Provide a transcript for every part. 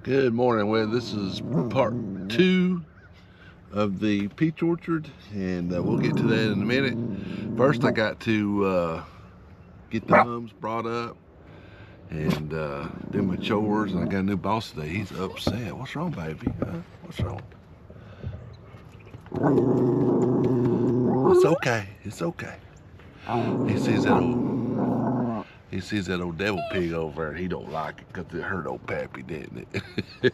Good morning. Well, this is part 2 of the peach orchard, and we'll get to that in a minute. First, I got to get the mums brought up and do my chores, and I got a new boss today. He's upset. What's wrong, baby? Huh? What's wrong? It's okay. It's okay. He sees that old devil pig over there, and he don't like it because it hurt old Pappy, didn't it?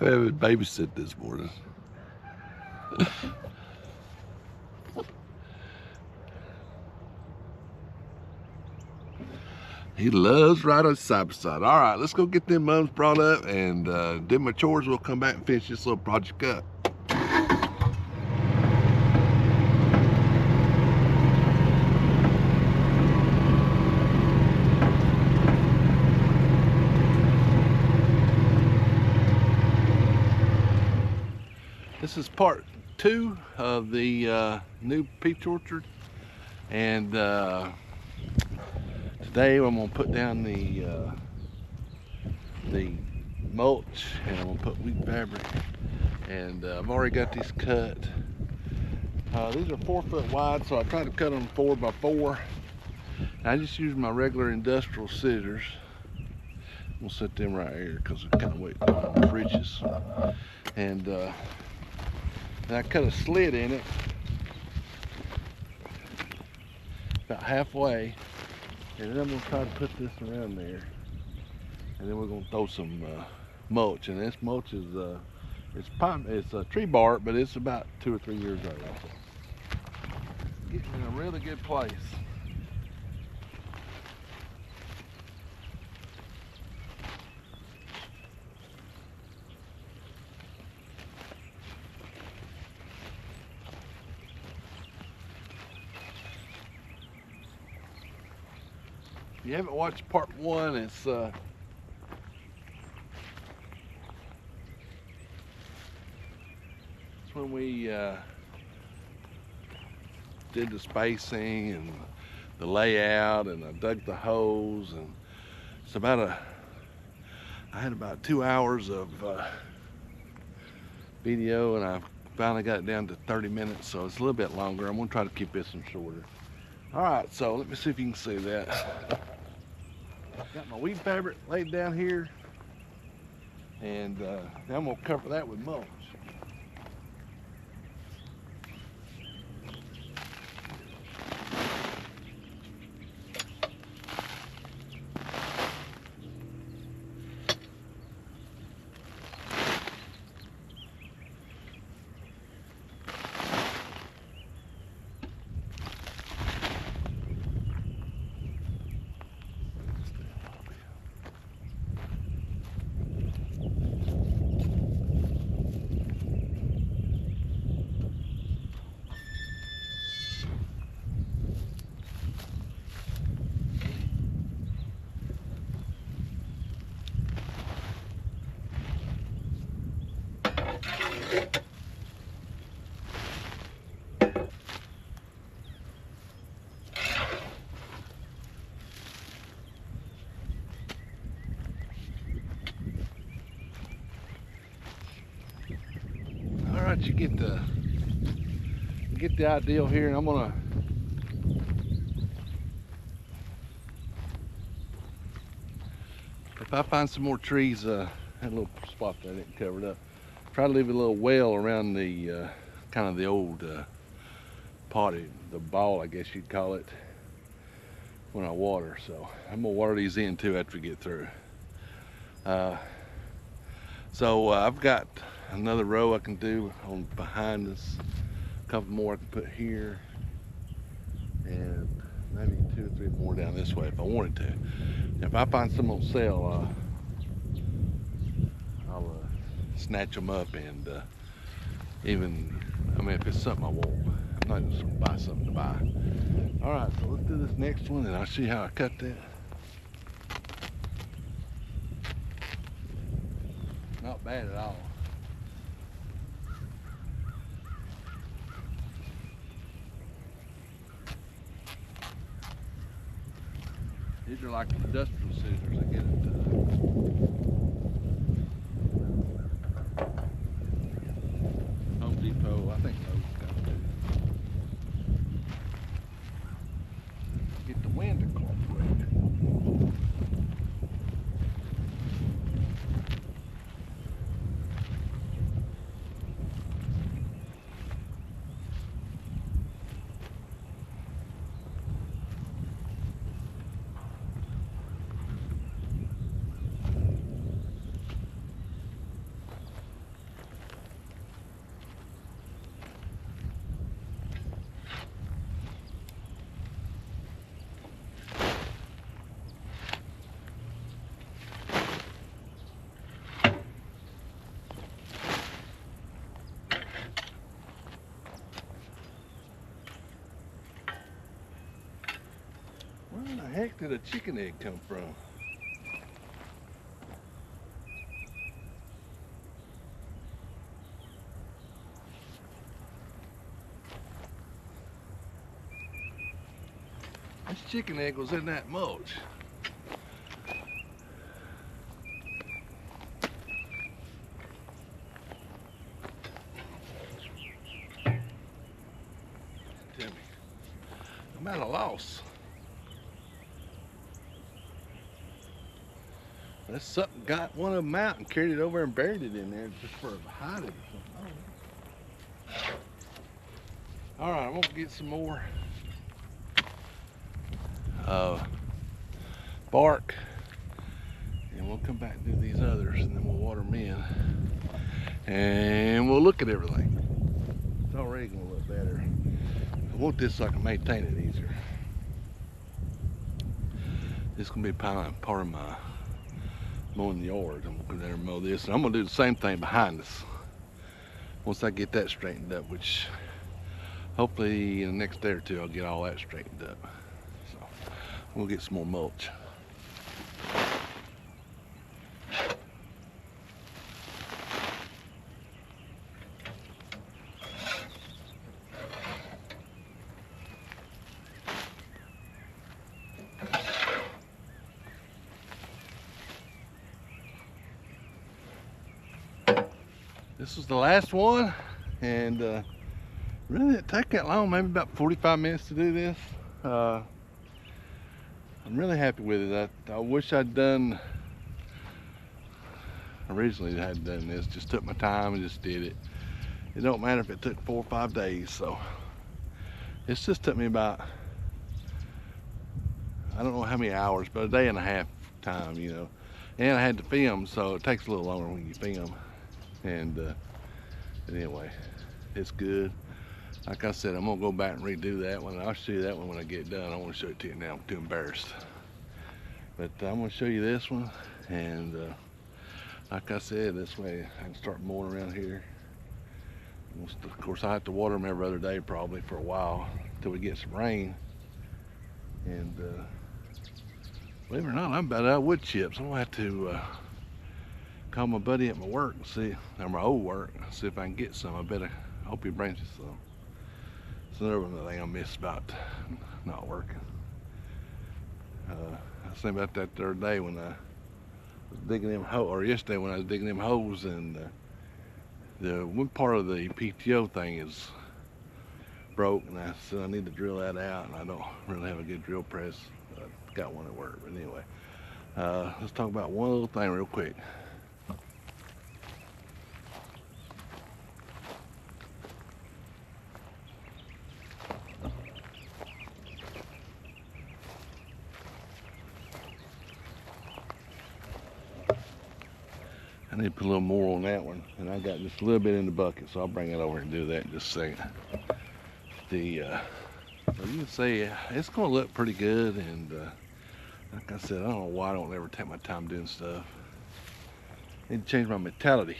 I haven't babysit this morning. He loves riding side by side. All right, let's go get them mums brought up and do my chores. We'll come back and finish this little project up. This is part 2 of the new peach orchard, and today I'm gonna put down the mulch, and I'm gonna put wheat fabric, and I've already got these cut. These are 4 foot wide, so I try to cut them 4 by 4. I just use my regular industrial scissors. We'll set them right here because they're kind of weight on the fridges, and I cut a slit in it about halfway, and then I'm going to try to put this around there, and then we're going to throw some mulch. And this mulch is it's a tree bark, but it's about 2 or 3 years old. Getting in a really good place. If you haven't watched part 1, it's when we did the spacing and the layout, and I dug the holes, and it's I had about 2 hours of video, and I finally got it down to 30 minutes, so it's a little bit longer. I'm gonna try to keep this one shorter. All right, so let me see if you can see that. Got my wheat fabric laid down here, and now I'm gonna cover that with mulch. All right, you get the ideal here, and I'm gonna if I find some more trees, that little spot that I didn't cover it up, try to leave a little well around the kind of the old potty, the ball, I guess you'd call it, when I water. So I'm gonna water these in too after we get through. So I've got another row I can do on behind this, a couple more I can put here, and maybe 2 or 3 more down this way if I wanted to. If I find some on sale, I'll snatch them up, and even, I mean, if it's something I want, I'm not just gonna buy something to buy. All right, so let's do this next one, and I'll see how I cut that. Not bad at all. These are like industrial scissors. I get it. did a chicken egg come from? This chicken egg was in that mulch. Tell me, I'm at a loss. That something got one of them out and carried it over and buried it in there just for hiding or something. All right, I'm gonna get some more bark, and we'll come back and do these others, and then we'll water them in, and we'll look at everything. It's already gonna look better. I want this so I can maintain it easier. This is gonna be part of my mowing the yard. I'm gonna go down and mow this, and I'm gonna do the same thing behind us once I get that straightened up, which hopefully in the next day or two I'll get all that straightened up. So we'll get some more mulch. This was the last one, and really didn't take that long, maybe about 45 minutes to do this. I'm really happy with it. I wish I'd done, originally had done this, just took my time and just did it. It don't matter if it took 4 or 5 days, so it's just took me about, I don't know how many hours, but a day and a half time, you know. And I had to film, so it takes a little longer when you film. And anyway, it's good. Like I said, I'm gonna go back and redo that one. I'll show you that one when I get done. I want to show it to you now. I'm too embarrassed, but I'm gonna show you this one. And like I said, this way I can start mowing around here. Of course, I have to water them every other day probably for a while until we get some rain. And believe it or not, I'm about out of wood chips. I'm gonna have to call my buddy at my work and see, or my old work, see if I can get some. I hope he brings me some. It's another one thing I miss about not working. I was thinking about that the other day when I was digging them holes, or yesterday when I was digging them holes, and the one part of the PTO thing is broke, and I said I need to drill that out, and I don't really have a good drill press. I got one at work, but anyway. Let's talk about one little thing real quick. I need to put a little more on that one, and I got just a little bit in the bucket, so I'll bring it over and do that in just a second. So you can see it's gonna look pretty good, and like I said, I don't know why I don't ever take my time doing stuff. I need to change my mentality.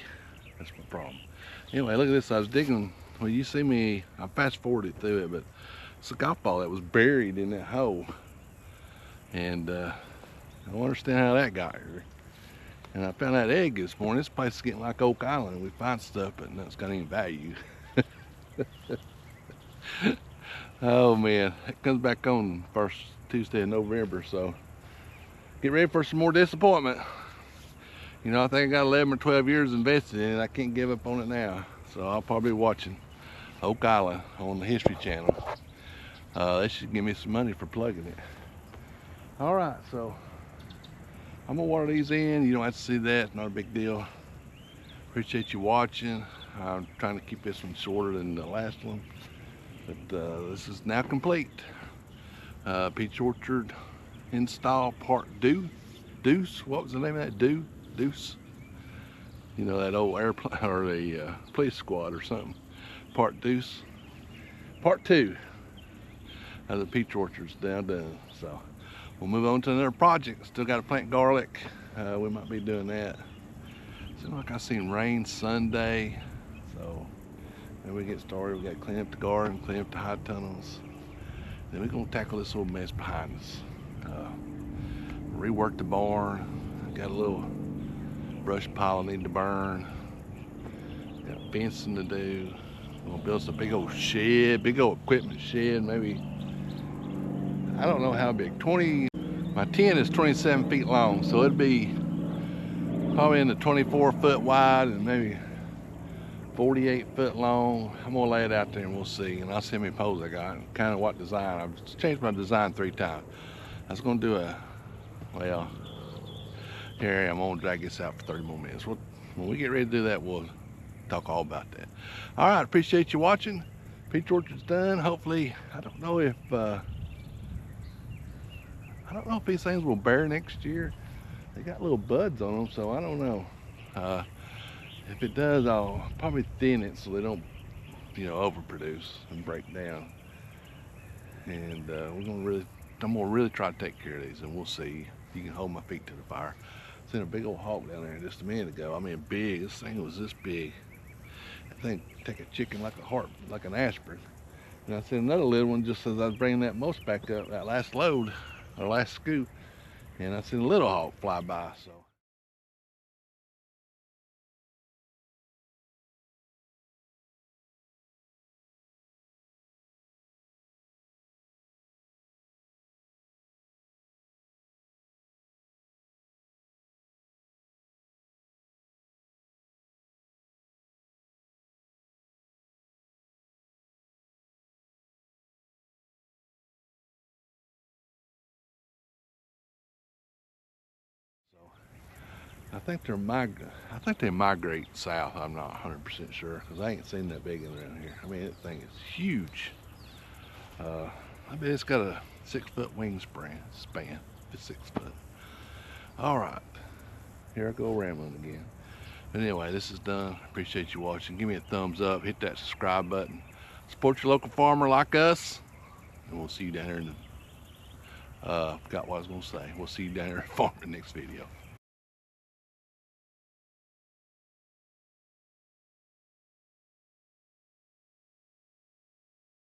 That's my problem. Anyway, look at this. I was digging. Well, you see me. I fast forwarded through it, but it's a golf ball that was buried in that hole, and I don't understand how that got here. And I found that egg this morning. This place is getting like Oak Island. We find stuff, but it's got any value. Oh man, it comes back on first Tuesday of November, so get ready for some more disappointment. You know, I think I got 11 or 12 years invested in it. I can't give up on it now. So I'll probably be watching Oak Island on the History Channel. They should give me some money for plugging it. All right, so I'm gonna water these in. You don't have to see that, not a big deal. Appreciate you watching. I'm trying to keep this one shorter than the last one, but this is now complete. Peach orchard install part deuce. What was the name of that? Deuce. You know, that old airplane or the police squad or something. Part deuce. Part 2 of the peach orchard's now done. So we'll move on to another project. Still got to plant garlic. We might be doing that. Seems like I seen rain Sunday, so then we get started. We got to clean up the garden, clean up the high tunnels. Then we're gonna tackle this little mess behind us. rework the barn. Got a little brush pile I need to burn. Got fencing to do. I'm gonna build some big old shed, big old equipment shed, maybe, I don't know how big, my tent is 27 feet long, so it'd be probably in the 24-foot wide and maybe 48 foot long. I'm gonna lay it out there and we'll see, and I'll see how many poles I got and kind of what design. I've changed my design 3 times. I was gonna do well, here I'm gonna drag this out for 30 more minutes. When we get ready to do that, we'll talk all about that. All right, appreciate you watching. Peach orchard's done. Hopefully, I don't know if these things will bear next year. They got little buds on them, so I don't know. If it does, I'll probably thin it so they don't, overproduce and break down. And I'm gonna really try to take care of these, and we'll see. You can hold my feet to the fire. Seen a big old hawk down there just a minute ago. I mean, big. This thing was this big. I think take a chicken like a heart, like an aspirin. And I seen another little one just as I was bringing that mulch back up, that last load, or last scoop, and I seen a little hawk fly by. So. I think they migrate south. I'm not 100% sure because I ain't seen that big one around here. I mean, that thing is huge. I bet it's got a 6-foot wingspan. It's 6 foot. All right, here I go rambling again. But anyway, this is done. Appreciate you watching. Give me a thumbs up. Hit that subscribe button. Support your local farmer like us, and we'll see you down here in the. Forgot what I was gonna say. We'll see you down here at the farm in the next video.